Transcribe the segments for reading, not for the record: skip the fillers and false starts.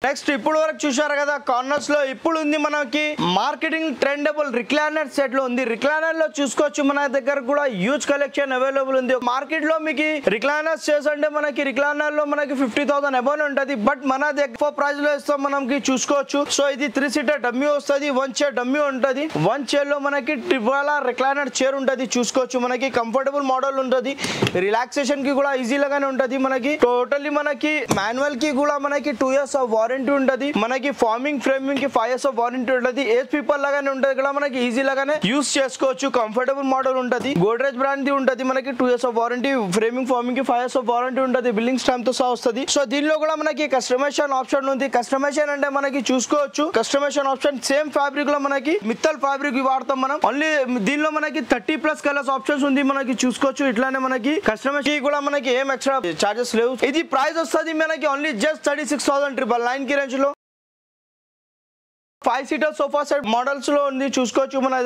Next ఇప్పుడు వరకు చూశారు కదా కార్నర్స్ లో ఇప్పుడు ఉంది మనకి మార్కెటింగ్ ట్రెండబుల్ రిక్లైనర్ సెట్ లో ఉంది. రిక్లైనర్ లో చూసుకోవచ్చు మన దగ్గర కూడా హ్యూజ్ కలెక్షన్ అవైలబుల్ ఉంది. మార్కెట్ లో మీకు రిక్లైనర్స్ చేసంటే మనకి రిక్లైనర్ లో మనకి 50,000 అబౌవ్ ఉంటది. బట్ మన దగ్గర ప్రైస్ లో ఇస్తాం మనకి చూసుకోవచ్చు. సో ఇది 3 సీటర్ డమ్మీ వస్తుంది, 1 చైర్ డమ్మీ ఉంటది. 1 చైర్ లో మనకి ట్రిపుల్ రిక్లైనర్ చైర్ ఉంటది. చూసుకోవచ్చు మనకి కంఫర్టబుల్ మోడల్ ఉంటది. రిలాక్సేషన్ కి కూడా ఈజీ లాగానే ఉంటది. మనకి టోటల్లీ మనకి మాన్యువల్ కి కూడా మనకి 2 years ఆఫ్ వారంటీ ఉంటది. మనకి ఫార్మింగ్ ఫ్రేమింగ్ కి 5 years ఆఫ్ వారంటీ ఉంటది. ఏజ్ పీపుల్ లాగానే ఉంటది. ఇక్కడ మనకి ఈజీ లాగానే యూస్ చేసుకోవచ్చు. కంఫర్టబుల్ మోడల్ ఉంటది. గోడ్రేజ్ బ్రాండ్ ది ఉంటది. మనకి 2 years of warranty, framing farming కి 5 years ఆఫ్ వారంటీ ఉంటది. బిల్లింగ్ స్టాంప్ తో సహా వస్తుంది. సో దీనిలో కూడా మనకి కస్టమైజేషన్ ఆప్షన్ ఉంది. కస్టమైజేషన్ అంటే మనకి చూసుకోవచ్చు కస్టమైజేషన్ ఆప్షన్ సేమ్ ఫ్యాబ్రిక్ లో మనకి మిత్తల్ ఫ్యాబ్రిక్ వాడతాం మనం. ఓన్లీ దీనిలో మనకి 30+ కలర్స్ ఆప్షన్స్ ఉంది. మనకి చూసుకోవచ్చు. ఇట్లానే మనకి కస్టమైజేషన్ కూడా మనకి ఏం ఎక్స్ట్రా చార్జెస్ లేవు. ఇది ప్రైస్ వస్తుంది మనకి ఓన్లీ జస్ట్ 36,999 కి రేంజ్ లో 5 సీటర్ సోఫా సెట్ మోడల్స్ లో ఉంది. చూసుకోవచ్చు మన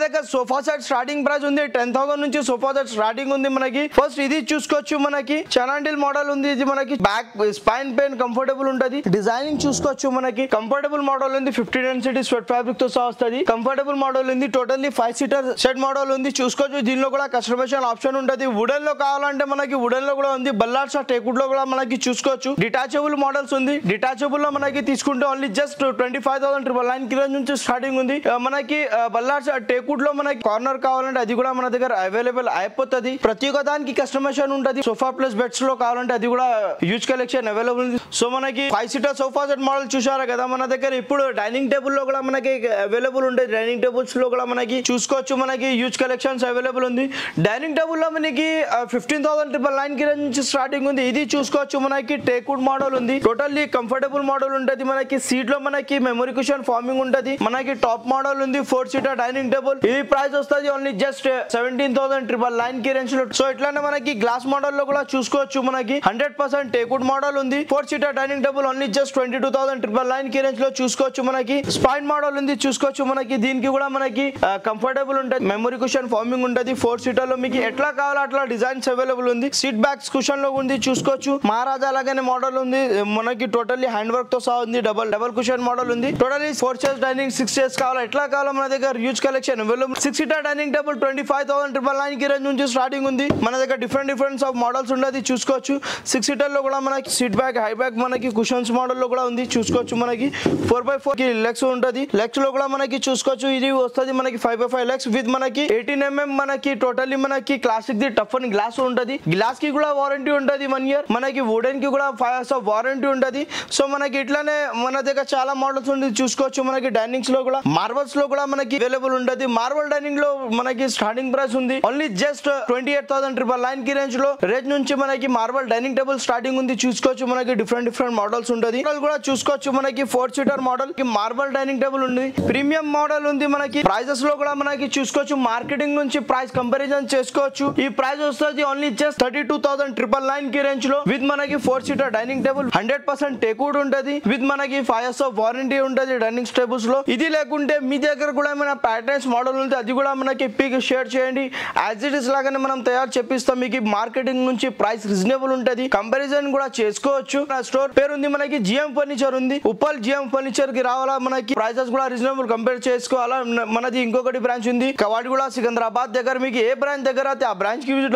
దగ్గర సోఫా సెట్ స్టార్టింగ్ ప్రైస్ ఉంది 10,000 నుంచి సోఫా సెట్ స్టార్టింగ్ ఉంది. మనకి ఫస్ట్ ఇది చూసుకోవచ్చు. మనకి చనాండిల్ మోడల్ ఉంది. ఇది మనకి బ్యాక్ స్పైన్ పెయిన్ కంఫర్టబుల్ ఉంటది. డిజైనింగ్ చూసుకోవచ్చు. మనకి కంఫర్టబుల్ మోడల్ ఉంది. 50 డెన్సిటీ స్వెట్ ఫ్యాబ్రిక్ తో సహా వస్తుంది. కంఫర్టబుల్ మోడల్ ఉంది. టోటల్లీ 5 సీటర్ సెట్ మోడల్ ఉంది. చూసుకోవచ్చు. దీనిలో కూడా కస్టమైజేషన్ ఆప్షన్ ఉంటది. వుడెన్ లో కావాలంటే మనకి వుడెన్ లో కూడా ఉంది. బల్లార్స్ టేకుడ్ లో కూడా మనకి చూసుకోవచ్చు. డిటాచబుల్ మోడల్స్ ఉంది. డిటాచబుల్ లో మనకి తీసుకుంటే ఓన్లీ జస్ట్ 25,999 కి నుంచి స్టార్టింగ్ ఉంది. మనకి బల్లార్స్ టేకుడ్ లో మనకి కార్నర్ కావాలంటే అది కూడా మన దగ్గర అవైలబుల్ అయిపోతుంది. ప్రతి ఒక్క దానికి కస్టమైజేషన్ ఉంటది. సోఫా ప్లస్ బెడ్స్ లో కావాలంటే అది కూడా హ్యూజ్ కలెక్షన్ అవైలబుల్ ఉంది. సో మనకి 5 సీటర్ సోఫా సెట్ మోడల్ చూసారా కదా మన దగ్గర. ఇప్పుడు డైనింగ్ టేబుల్ లో కూడా మనకి అవైలబుల్ ఉంటుంది. డైనింగ్ టేబుల్స్ లో కూడా మనకి చూసుకోవచ్చు. మనకి హ్యూజ్ కలెక్షన్స్ అవైలబుల్ ఉంది. డైనింగ్ టేబుల్ లో మనకి 15,999 కి నుంచి స్టార్టింగ్ ఉంది. ఇది చూసుకోవచ్చు. మనకి టేకుడ్ మోడల్ ఉంది. టోటల్లీ కంఫర్టబుల్ మోడల్ ఉంటది. మనకి సీట్ లో మనకి మెమరీ కుషన్ ఫార్మింగ్ ఉంటది. మనకి టాప్ మోడల్ ఉంది. 4 సీటర్ డైనింగ్ టేబుల్. ఇది ప్రైస్ వస్తుంది ఓన్లీ జస్ట్ 17,999 కి రేంజ్ లో. సో ఇట్లానే మనకి గ్లాస్ మోడల్ లో కూడా చూసుకోవచ్చు. మనకి 100% టేకుడ్ మోడల్ ఉంది. 4 seater dining table only just 22,999 కి రేంజ్ లో చూసుకోవచ్చు. మనకి స్పైన్ మోడల్ ఉంది. చూసుకోవచ్చు. మనకి దీనికి కూడా మనకి కంఫర్టబుల్ ఉంటది. మెమరీ కుషన్ ఫార్మింగ్ ఉంటది. 4 సీటర్ లో మీకు ఎట్లా కావాలో అట్లా డిజైన్స్ అవైలబుల్ ఉంది. సీట్ బ్యాక్స్ కుషన్ లో ఉంది. చూసుకోవచ్చు. మహారాజా లాగానే మోడల్ ఉంది. మనకి టోటల్లీ హ్యాండ్ వర్క్ తో సహా ఉంది. డబల్ కుషన్ మోడల్ ఉంది. టోటల్లీ 4 చైర్స్ డైనింగ్ 6 చైర్స్ కావాలో ఎట్లా కావాలో మన దగ్గర huge collection available. 6 seater dining table 25,999 కి రేంజ్ నుంచి స్టార్టింగ్ ఉంది. మన దగ్గర డిఫరెంట్ ఆఫ్ మోడల్స్ ఉండదు. చూసుకోవచ్చు. 6 సీటర్ లో కూడా మనకి సీట్ బ్యాక్ హై బ్యాక్ మనకి కుషన్స్ మోడల్ లో కూడా ఉంది. చూసుకోవచ్చు. మనకి 4x4 కి లెగ్స్ ఉంటది. లెగ్స్ లో కూడా మనకి చూసుకోవచ్చు. ఇది వస్తుంది మనకి 5x5 లెగ్స్ విత్ మనకి 18 mm మనకి టోటల్లీ మనకి క్లాసిక్ ది టఫ్ అని గ్లాస్ ఉంటది. గ్లాస్ కి కూడా వారంటీ ఉంటది 1 year. మనకి వుడెన్ కి కూడా 5 years ఆఫ్ వారంటీ ఉంటది. సో మనకి ఇట్లానే మన దగ్గర చాలా మోడల్స్ ఉంది. చూసుకోవచ్చు. మనకి డైనింగ్స్ లో కూడా మార్బల్స్ లో కూడా మనకి అవైలబుల్ ఉంటది. మార్బల్ డైనింగ్ లో మనకి స్టార్టింగ్ ప్రైస్ ఉంది ఓన్లీ జస్ట్ 28,999 కి రేంజ్ నుంచి మనకి మార్బల్ డైనింగ్ టేబుల్ స్టార్టింగ్ ఉంది. చూసుకోవచ్చు. మనకి డిఫరెంట్ మోడల్స్ ఉంటది. కూడా చూసుకోవచ్చు. మనకి 4 సీటర్ మోడల్ కి మార్బల్ డైనింగ్ టేబుల్ ఉంది. ప్రీమియం మోడల్ ఉంది. మనకి ప్రైజెస్ లో కూడా మనకి చూసుకోవచ్చు. మార్కెటింగ్ నుంచి ప్రైస్ కంపారిజన్ చేసుకోవచ్చు. ఈ ప్రైస్ వస్తుంది ఓన్లీ జస్ట్ 32,999 కి రేంజ్ లో విత్ మనకి 4 సీటర్ డైనింగ్ టేబుల్ 100% టేకుడ్ ఉంటది. విత్ మనకి 5 years ఆఫ్ వారంటీ ఉంటది డైనింగ్ టేబుల్స్ లో. ఇది లేకుంటే మీ దగ్గర కూడా ఏమైనా ప్యాటర్న్స్ మోడల్ ఉంటే అది కూడా మనకి పిక్ షేర్ చేయండి. యాజ్ ఇట్ ఇస్ లాగానే మనం తయారు చేపిస్తాం. మీకు మార్కెటింగ్ నుంచి ప్రైస్ రీజనబుల్ ఉంటది. కంపారిజన్ కూడా చేసుకోవచ్చు. నా స్టోర్ పేరు ఉంది మనకి జిఎం ఫర్నిచర్ ఉంది. ఉప్పల్ జిఎం ఫర్నిచర్ కి రావాలా మనకి ప్రైసెస్ కూడా రీజనబుల్ కంపేర్ చేసుకోవాలా. మనది ఇంకొకటి బ్రాంచ్ ఉంది కవాడిగూడ సికింద్రాబాద్ దగ్గర. మీకు ఏ బ్రాంచ్ దగ్గర అయితే ఆ బ్రాంచ్ కి విజిట్